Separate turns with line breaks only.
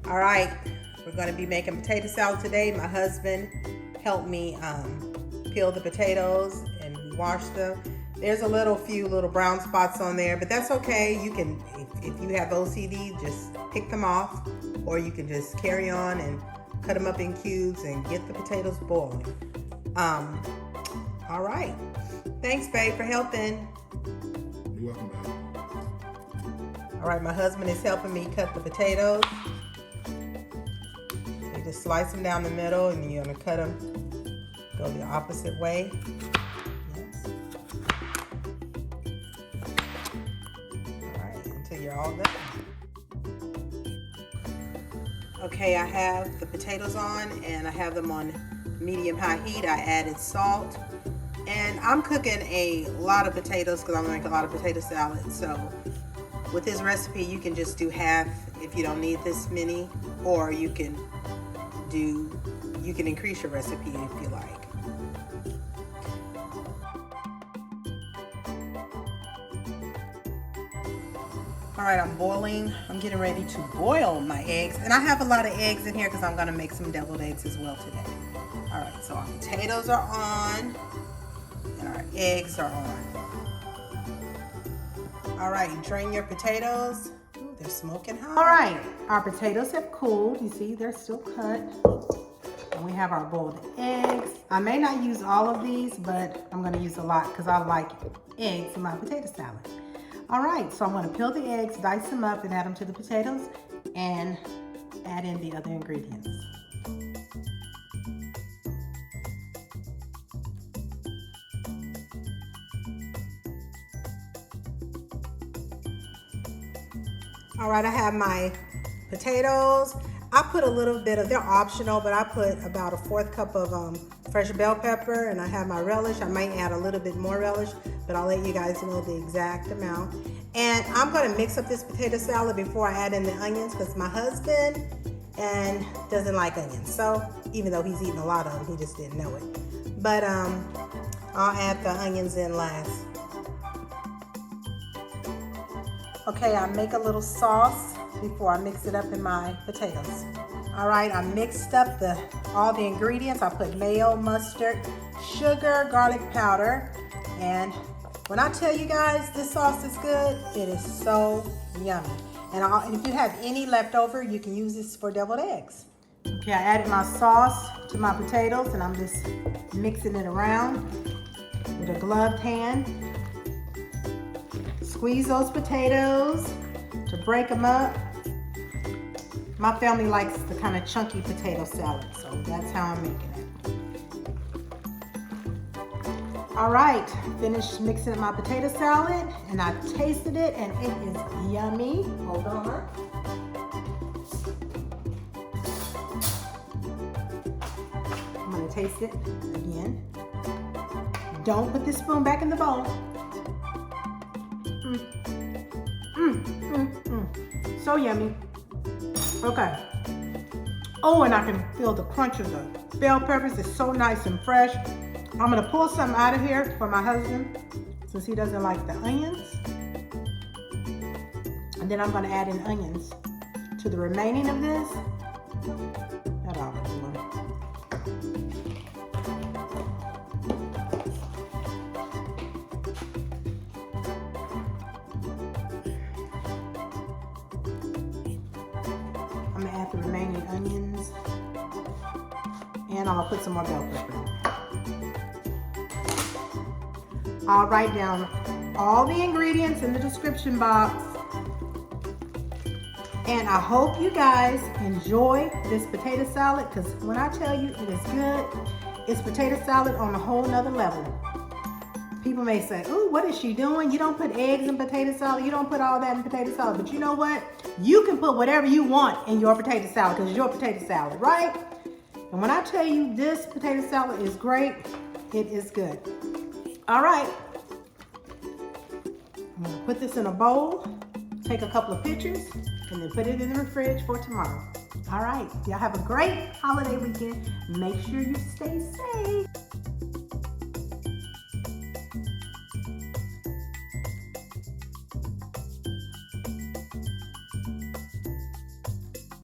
All right, we're gonna be making potato salad today. My husband helped me peel the potatoes and we washed them. There's a few little brown spots on there, but that's okay. You can, if you have OCD, just pick them off, or you can just carry on and cut them up in cubes and get the potatoes boiling. All right. Thanks, babe, for helping.
You're welcome, babe.
All right, my husband is helping me cut the potatoes. You just slice them down the middle, and then you're gonna cut them, go the opposite way. Yes. All right, until you're all done. Okay, I have the potatoes on, and I have them on medium-high heat. I added salt, and I'm cooking a lot of potatoes because I'm gonna make a lot of potato salad. So with this recipe, you can just do half if you don't need this many, or you can increase your recipe if you like. All right, I'm getting ready to boil my eggs, and I have a lot of eggs in here because I'm gonna make some deviled eggs as well today. All right, so our potatoes are on, and our eggs are on. All right, drain your potatoes. Ooh, they're smoking hot. All right, our potatoes have cooled. You see, they're still cut. And we have our boiled eggs. I may not use all of these, but I'm gonna use a lot because I like eggs in my potato salad. All right, so I'm gonna peel the eggs, dice them up, and add them to the potatoes, and add in the other ingredients. All right, I have my potatoes. I put a little bit of, they're optional, but I put about a 1/4 cup of fresh bell pepper, and I have my relish. I might add a little bit more relish, but I'll let you guys know the exact amount. And I'm gonna mix up this potato salad before I add in the onions because my husband doesn't like onions. So even though he's eaten a lot of them, he just didn't know it. But I'll add the onions in last. Okay, I make a little sauce before I mix it up in my potatoes. All right, I mixed up all the ingredients. I put mayo, mustard, sugar, garlic powder, and when I tell you guys this sauce is good, it is so yummy. And if you have any left over, you can use this for deviled eggs. Okay, I added my sauce to my potatoes, and I'm just mixing it around with a gloved hand. Squeeze those potatoes to break them up. My family likes the kind of chunky potato salad, so that's how I'm making it. All right, finished mixing up my potato salad, and I tasted it, and it is yummy. Hold on. I'm gonna taste it again. Don't put this spoon back in the bowl. So yummy. Okay. Oh, and I can feel the crunch of the bell peppers. It's so nice and fresh. I'm gonna pull some out of here for my husband since he doesn't like the onions. And then I'm gonna add in onions to the remaining of this. That's all I'm doing. I'm gonna add the remaining onions, and I'm gonna put some more bell pepper in. I'll write down all the ingredients in the description box, and I hope you guys enjoy this potato salad, because when I tell you it is good, it's potato salad on a whole nother level. People may say, "Ooh, what is she doing? You don't put eggs in potato salad. You don't put all that in potato salad." But you know what? You can put whatever you want in your potato salad because it's your potato salad, right? And when I tell you this potato salad is great, it is good. All right. I'm gonna put this in a bowl, take a couple of pictures, and then put it in the fridge for tomorrow. All right. Y'all have a great holiday weekend. Make sure you stay safe.